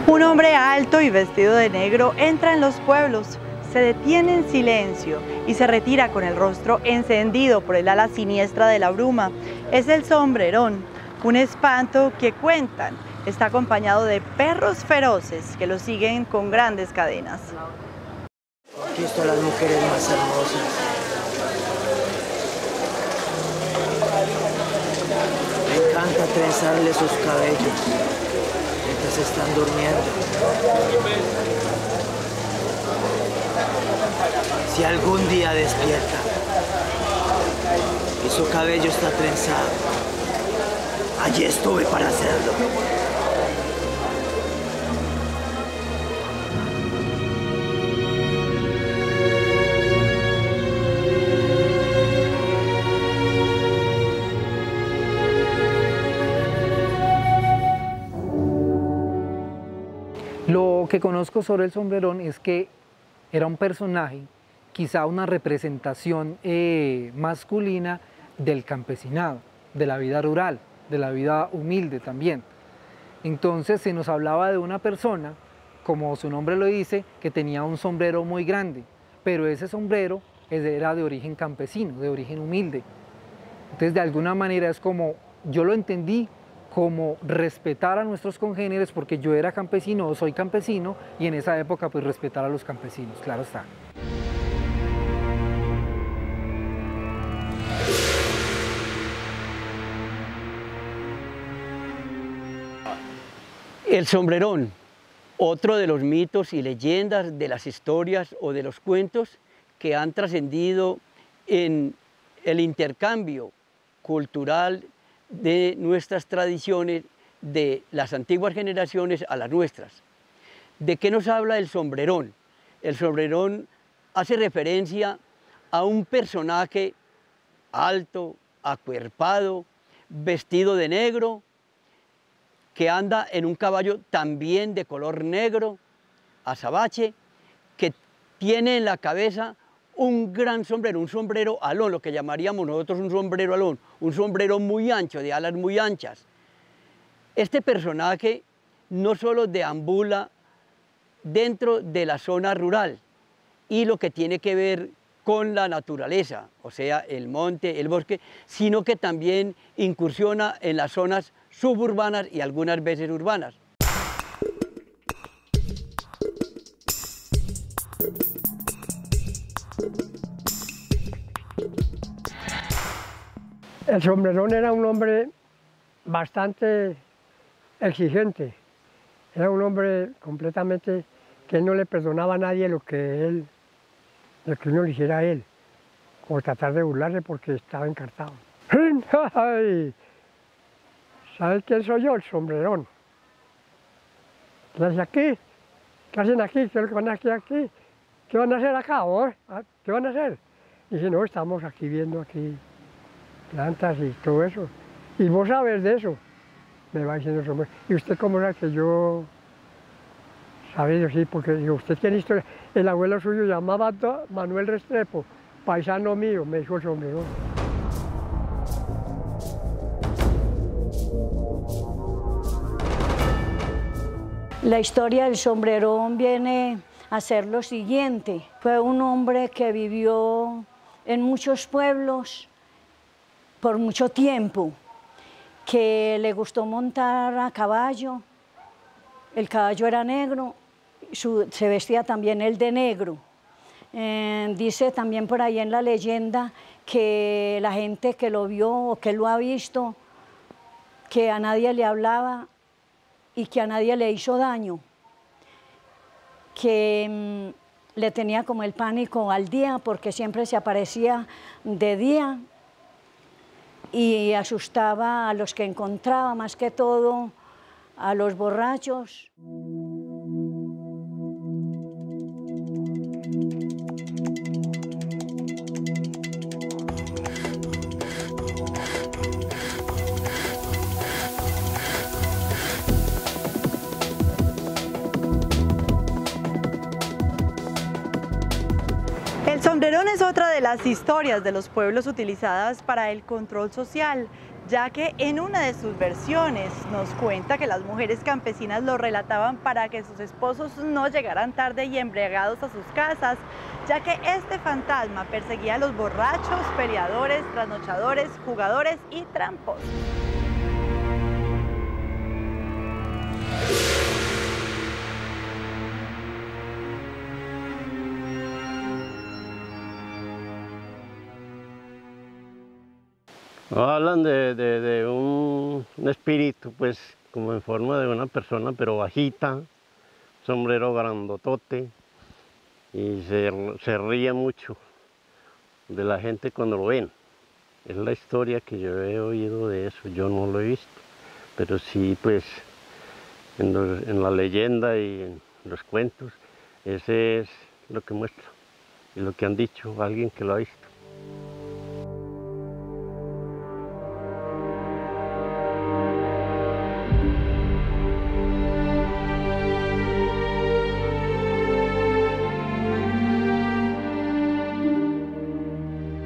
Un hombre alto y vestido de negro entra en los pueblos, se detiene en silencio y se retira con el rostro encendido por el ala siniestra de la bruma. Es el sombrerón, un espanto que cuentan está acompañado de perros feroces que lo siguen con grandes cadenas. Aquí están las mujeres más hermosas. Me encanta trenzarle sus cabellos mientras están durmiendo. Si algún día despierta y su cabello está trenzado, allí estuve para hacerlo. Lo que conozco sobre el sombrerón es que era un personaje, quizá una representación masculina del campesinado, de la vida rural, de la vida humilde también. Entonces se nos hablaba de una persona, como su nombre lo dice, que tenía un sombrero muy grande, pero ese sombrero era de origen campesino, de origen humilde. Entonces de alguna manera es como, yo lo entendí como respetar a nuestros congéneres, porque yo era campesino o soy campesino, y en esa época pues respetar a los campesinos, claro está. El sombrerón, otro de los mitos y leyendas de las historias o de los cuentos que han trascendido en el intercambio cultural de nuestras tradiciones, de las antiguas generaciones a las nuestras. ¿De qué nos habla el sombrerón? El sombrerón hace referencia a un personaje alto, acuerpado, vestido de negro, que anda en un caballo también de color negro, azabache, que tiene en la cabeza un gran sombrero, un sombrero alón, lo que llamaríamos nosotros un sombrero alón, un sombrero muy ancho, de alas muy anchas. Este personaje no solo deambula dentro de la zona rural y lo que tiene que ver con la naturaleza, o sea, el monte, el bosque, sino que también incursiona en las zonas suburbanas y algunas veces urbanas. El sombrerón era un hombre bastante exigente, era un hombre completamente que no le perdonaba a nadie lo que uno le hiciera a él, o tratar de burlarse porque estaba encartado. ¿Sabes quién soy yo? El sombrerón. ¿Qué hacen aquí? ¿Qué hacen aquí? ¿Qué van a hacer aquí? ¿Qué van a hacer acá? ¿Qué van a hacer? Y dice, no, estamos aquí viendo aquí plantas y todo eso. Y vos sabes de eso, me va diciendo el sombrero. ¿Y usted cómo sabe que yo sabe? Yo sí, porque digo, ¿usted tiene historia? El abuelo suyo llamaba Manuel Restrepo, paisano mío, me dijo el sombrero. La historia del sombrerón viene a ser lo siguiente. Fue un hombre que vivió en muchos pueblos por mucho tiempo, que le gustó montar a caballo. El caballo era negro, se vestía también él de negro. Dice también por ahí en la leyenda que la gente que lo vio o que lo ha visto, que a nadie le hablaba y que a nadie le hizo daño, que le tenía como el pánico al día porque siempre se aparecía de día y asustaba a los que encontraba, más que todo a los borrachos. El sombrerón es otra de las historias de los pueblos utilizadas para el control social, ya que en una de sus versiones nos cuenta que las mujeres campesinas lo relataban para que sus esposos no llegaran tarde y embriagados a sus casas, ya que este fantasma perseguía a los borrachos, peleadores, trasnochadores, jugadores y tramposos. Hablan de un espíritu, pues, como en forma de una persona, pero bajita, sombrero grandotote, y se ríe mucho de la gente cuando lo ven. Es la historia que yo he oído de eso, yo no lo he visto, pero sí, pues, en la leyenda y en los cuentos, ese es lo que muestra, y lo que han dicho alguien que lo ha visto.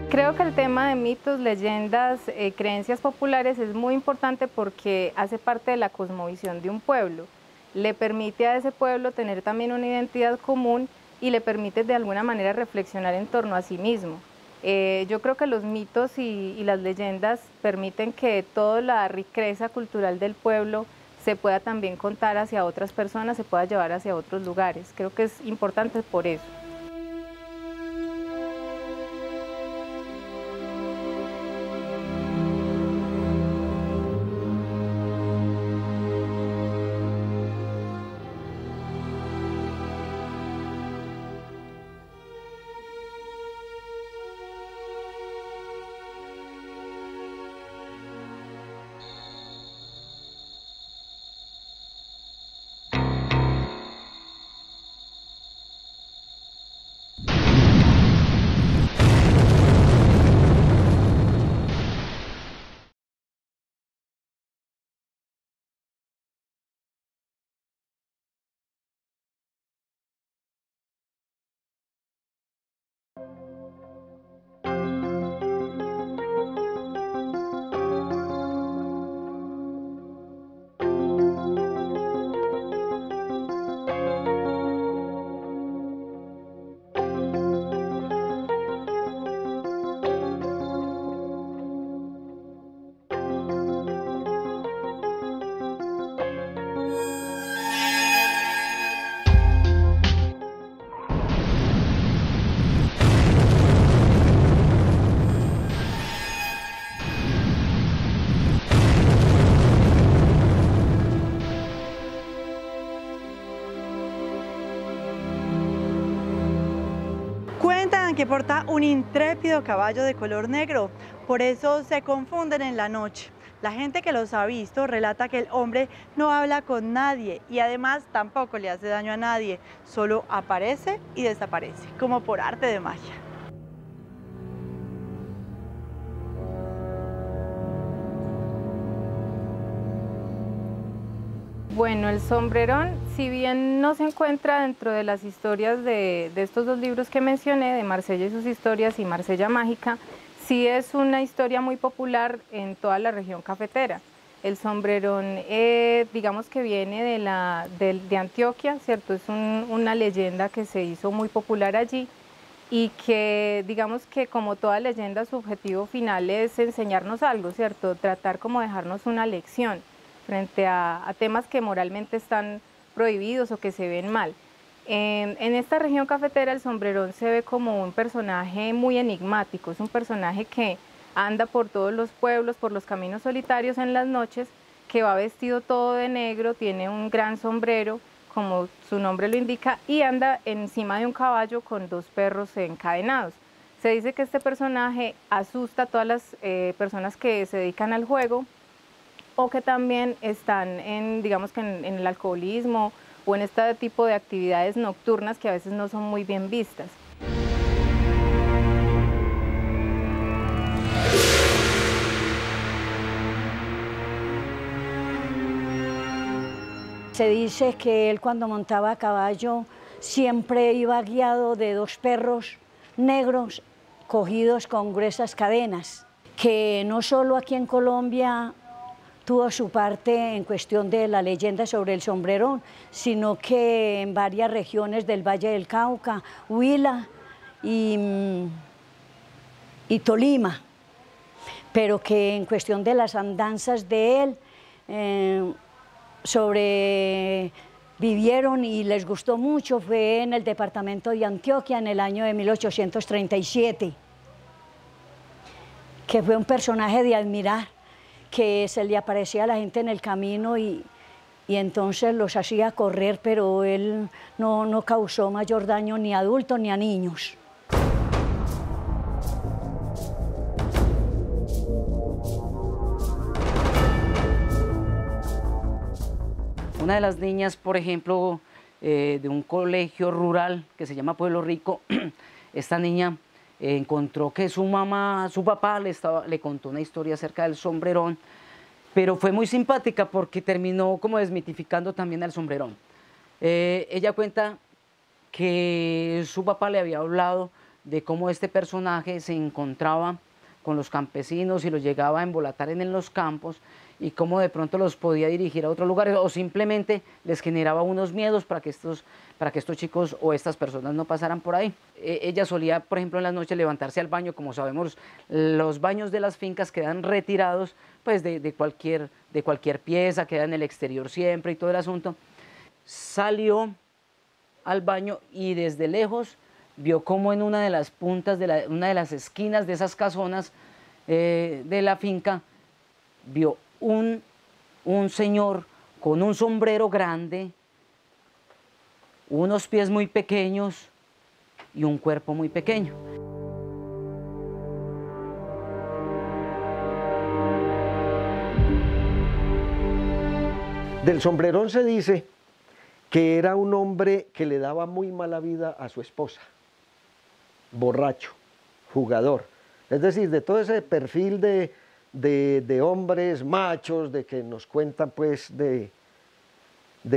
Creo que el tema de mitos, leyendas, creencias populares es muy importante porque hace parte de la cosmovisión de un pueblo. Le permite a ese pueblo tener también una identidad común y le permite de alguna manera reflexionar en torno a sí mismo. Yo creo que los mitos y las leyendas permiten que toda la riqueza cultural del pueblo se pueda también contar hacia otras personas, se pueda llevar hacia otros lugares. Creo que es importante por eso. Que porta un intrépido caballo de color negro, por eso se confunden en la noche. La gente que los ha visto relata que el hombre no habla con nadie y además tampoco le hace daño a nadie, solo aparece y desaparece, como por arte de magia. Bueno, el sombrerón, si bien no se encuentra dentro de las historias de estos dos libros que mencioné, de Marsella y sus historias y Marsella Mágica, sí es una historia muy popular en toda la región cafetera. El sombrerón, digamos que viene de Antioquia, ¿cierto? Es una leyenda que se hizo muy popular allí y que, digamos que como toda leyenda, su objetivo final es enseñarnos algo, ¿cierto? Tratar como dejarnos una lección frente a temas que moralmente están prohibidos o que se ven mal. En esta región cafetera el sombrerón se ve como un personaje muy enigmático, es un personaje que anda por todos los pueblos, por los caminos solitarios en las noches, que va vestido todo de negro, tiene un gran sombrero, como su nombre lo indica, y anda encima de un caballo con dos perros encadenados. Se dice que este personaje asusta a todas las personas que se dedican al juego, o que también están digamos que en el alcoholismo o en este tipo de actividades nocturnas que a veces no son muy bien vistas. Se dice que él cuando montaba a caballo siempre iba guiado de dos perros negros cogidos con gruesas cadenas, que no solo aquí en Colombia tuvo su parte en cuestión de la leyenda sobre el sombrerón, sino que en varias regiones del Valle del Cauca, Huila y Tolima, pero que en cuestión de las andanzas de él sobrevivieron y les gustó mucho, fue en el departamento de Antioquia en el año de 1837, que fue un personaje de admirar, que se le aparecía a la gente en el camino y entonces los hacía correr, pero él no causó mayor daño ni a adultos ni a niños. Una de las niñas, por ejemplo, de un colegio rural que se llama Pueblo Rico, esta niña encontró que su papá le contó una historia acerca del sombrerón, pero fue muy simpática porque terminó como desmitificando también al sombrerón. Ella cuenta que su papá le había hablado de cómo este personaje se encontraba con los campesinos y los llegaba a embolatar en los campos y cómo de pronto los podía dirigir a otros lugares o simplemente les generaba unos miedos para que estos chicos o estas personas no pasaran por ahí. Ella solía, por ejemplo, en las noches levantarse al baño. Como sabemos, los baños de las fincas quedan retirados pues, de cualquier pieza, quedan en el exterior siempre y todo el asunto. Salió al baño y desde lejos vio como en una de las puntas, una de las esquinas de esas casonas de la finca, vio un señor con un sombrero grande, unos pies muy pequeños y un cuerpo muy pequeño. Del sombrerón se dice que era un hombre que le daba muy mala vida a su esposa, borracho, jugador. Es decir, de todo ese perfil de hombres machos, de que nos cuentan pues de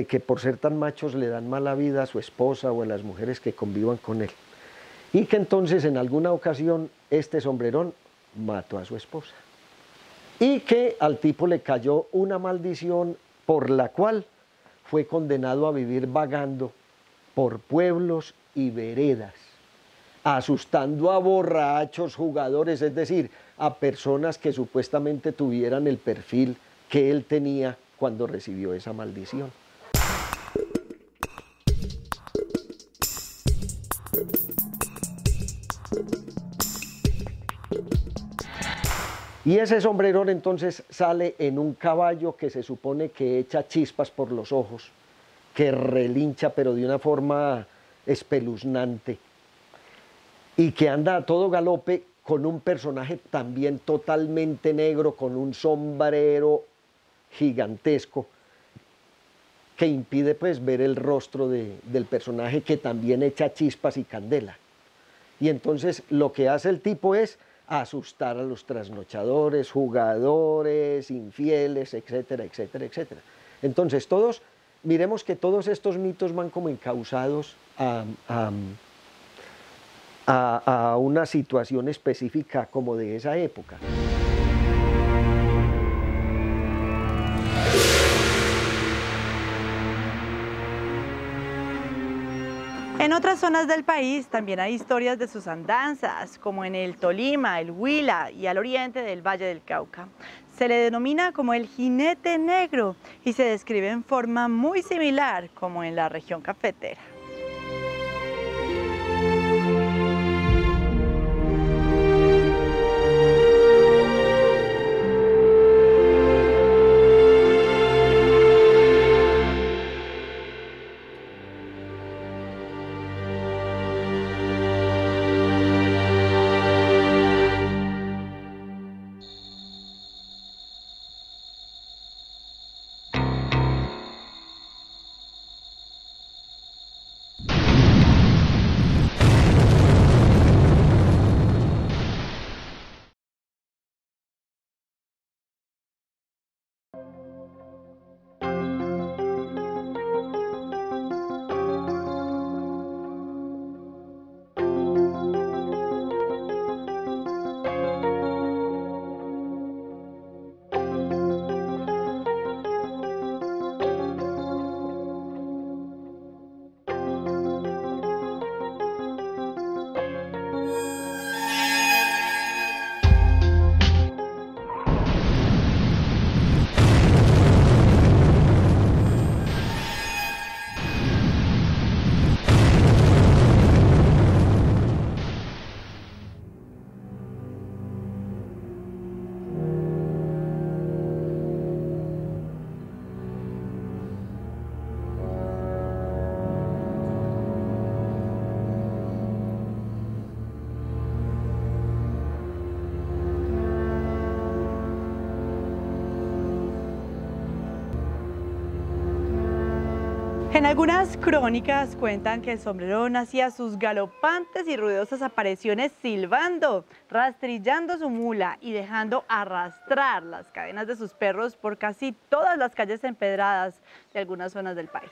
que por ser tan machos le dan mala vida a su esposa o a las mujeres que convivan con él. Y que entonces en alguna ocasión este sombrerón mató a su esposa. Y que al tipo le cayó una maldición por la cual fue condenado a vivir vagando por pueblos y veredas, asustando a borrachos, jugadores, es decir, a personas que supuestamente tuvieran el perfil que él tenía cuando recibió esa maldición. Y ese sombrerón entonces sale en un caballo que se supone que echa chispas por los ojos, que relincha pero de una forma espeluznante, y que anda a todo galope con un personaje también totalmente negro, con un sombrero gigantesco, que impide pues ver el rostro del personaje, que también echa chispas y candela. Y entonces lo que hace el tipo es asustar a los trasnochadores, jugadores, infieles, etcétera, etcétera, etcétera. Entonces miremos que todos estos mitos van como encausados a una situación específica como de esa época. En otras zonas del país también hay historias de sus andanzas, como en el Tolima, el Huila y al oriente del Valle del Cauca. Se le denomina como el jinete negro y se describe en forma muy similar como en la región cafetera. En algunas crónicas cuentan que el sombrerón hacía sus galopantes y ruidosas apariciones silbando, rastrillando su mula y dejando arrastrar las cadenas de sus perros por casi todas las calles empedradas de algunas zonas del país.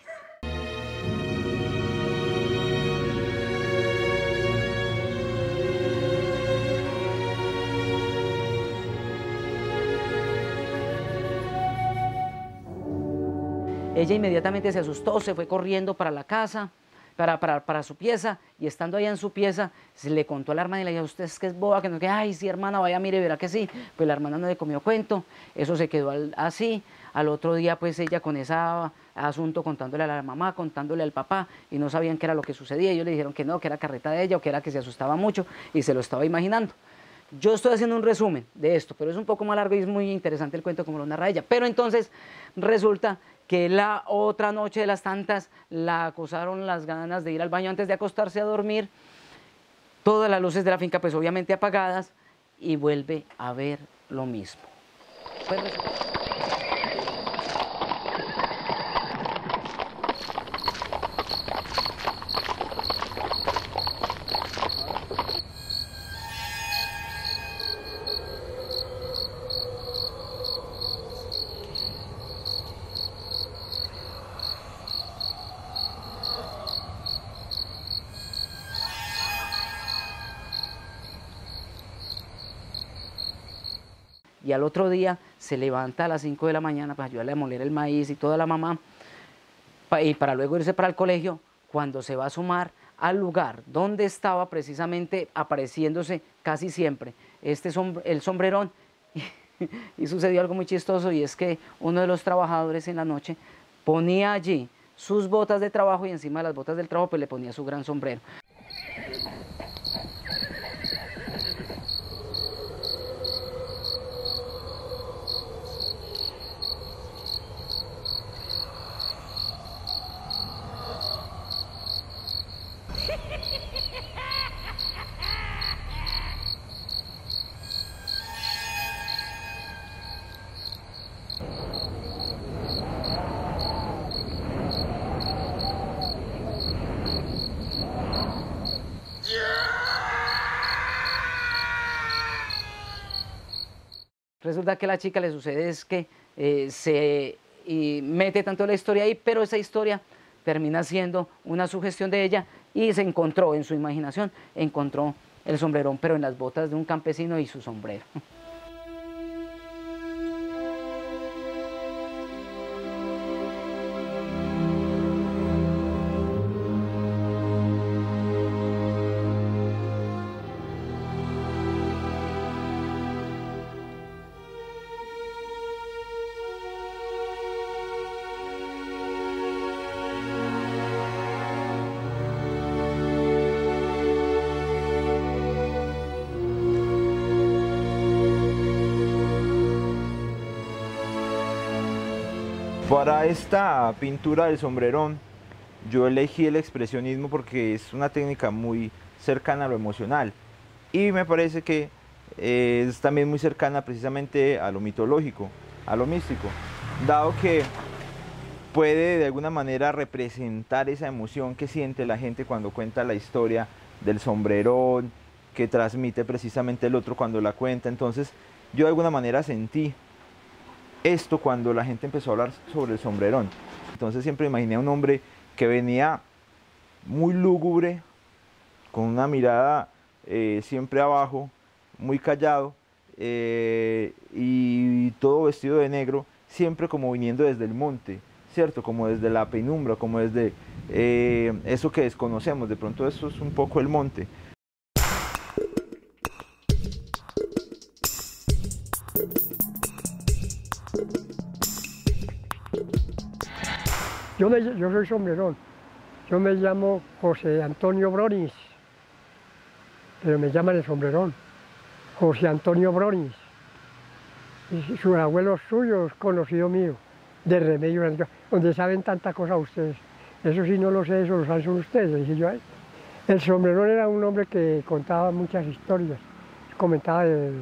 Ella inmediatamente se asustó, se fue corriendo para la casa, para su pieza, y estando allá en su pieza, se le contó a la hermana y le dijo: usted es que es boba, que no, que ay, sí, hermana, vaya, mire, verá que sí. Pues la hermana no le comió cuento, eso se quedó así. Al otro día, pues ella con ese asunto contándole a la mamá, contándole al papá, y no sabían qué era lo que sucedía. Ellos le dijeron que no, que era carreta de ella, o que era que se asustaba mucho, y se lo estaba imaginando. Yo estoy haciendo un resumen de esto, pero es un poco más largo y es muy interesante el cuento como lo narra ella. Pero entonces resulta que la otra noche de las tantas la acosaron las ganas de ir al baño antes de acostarse a dormir, todas las luces de la finca pues obviamente apagadas, y vuelve a ver lo mismo. Pues, y al otro día se levanta a las 5 de la mañana para ayudarle a moler el maíz y toda la mamá, y para luego irse para el colegio. Cuando se va a asomar al lugar donde estaba precisamente apareciéndose casi siempre el sombrerón, y sucedió algo muy chistoso, y es que uno de los trabajadores en la noche ponía allí sus botas de trabajo, y encima de las botas del trabajo pues le ponía su gran sombrero. Resulta que a la chica le sucede es que se mete tanto la historia ahí, pero esa historia termina siendo una sugestión de ella, y se encontró en su imaginación, encontró el sombrerón, pero en las botas de un campesino y su sombrero. Para esta pintura del sombrerón, yo elegí el expresionismo porque es una técnica muy cercana a lo emocional, y me parece que es también muy cercana precisamente a lo mitológico, a lo místico, dado que puede de alguna manera representar esa emoción que siente la gente cuando cuenta la historia del sombrerón, que transmite precisamente el otro cuando la cuenta. Entonces yo de alguna manera sentí esto cuando la gente empezó a hablar sobre el sombrerón. Entonces siempre imaginé a un hombre que venía muy lúgubre, con una mirada siempre abajo, muy callado, y todo vestido de negro, siempre como viniendo desde el monte, ¿cierto? Como desde la penumbra, como desde eso que desconocemos. De pronto eso es un poco el monte. Yo soy sombrerón. Yo me llamo José Antonio Bronis, pero me llaman el sombrerón. José Antonio Bronis. Y sus abuelos suyos, conocido mío, de Remedio, donde saben tanta cosa ustedes. Eso sí no lo sé, eso lo saben ustedes. Dije yo, ay. El sombrerón era un hombre que contaba muchas historias. Comentaba de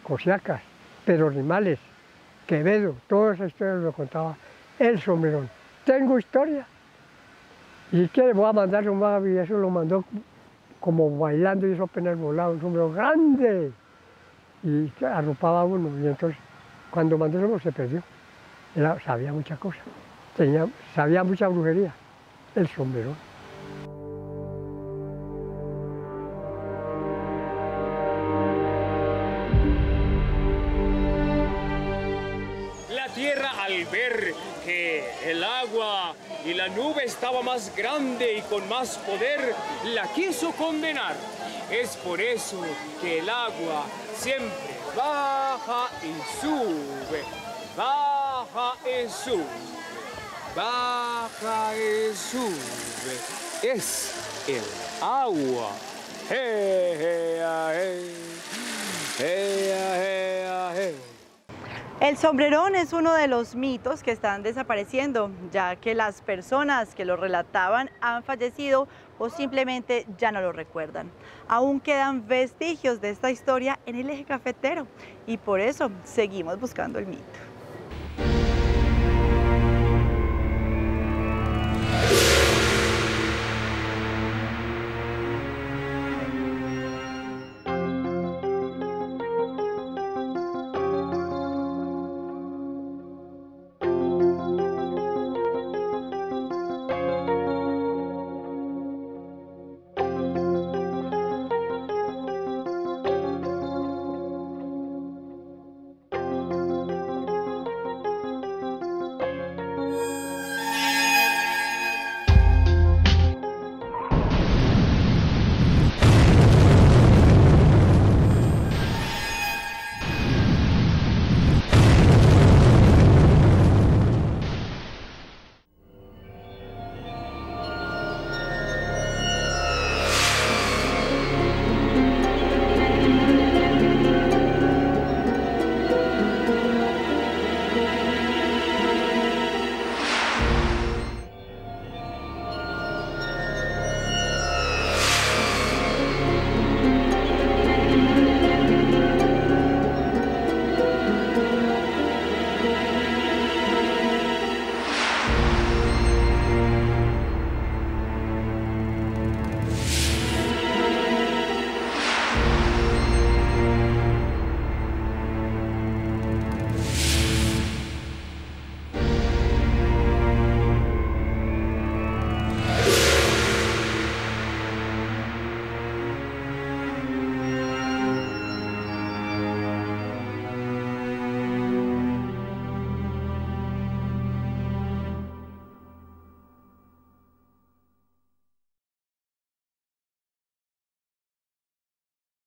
Cosiacas, Pedro Rimales, Quevedo, todas esas historias lo contaba el sombrerón. Tengo historia Y que le voy a mandar un mago y eso lo mandó como bailando y eso apenas volaba, un sombrero grande. Y arropaba a uno. Y entonces, cuando mandó eso se perdió. Sabía muchas cosas. Sabía mucha brujería. El sombrero. La tierra, al ver que el agua y la nube estaba más grande y con más poder, la quiso condenar. Es por eso que el agua siempre baja y sube, baja y sube, baja y sube. Es el agua. Hey, hey, hey, hey, hey, hey. El sombrerón es uno de los mitos que están desapareciendo, ya que las personas que lo relataban han fallecido o simplemente ya no lo recuerdan. Aún quedan vestigios de esta historia en el eje cafetero y por eso seguimos buscando el mito.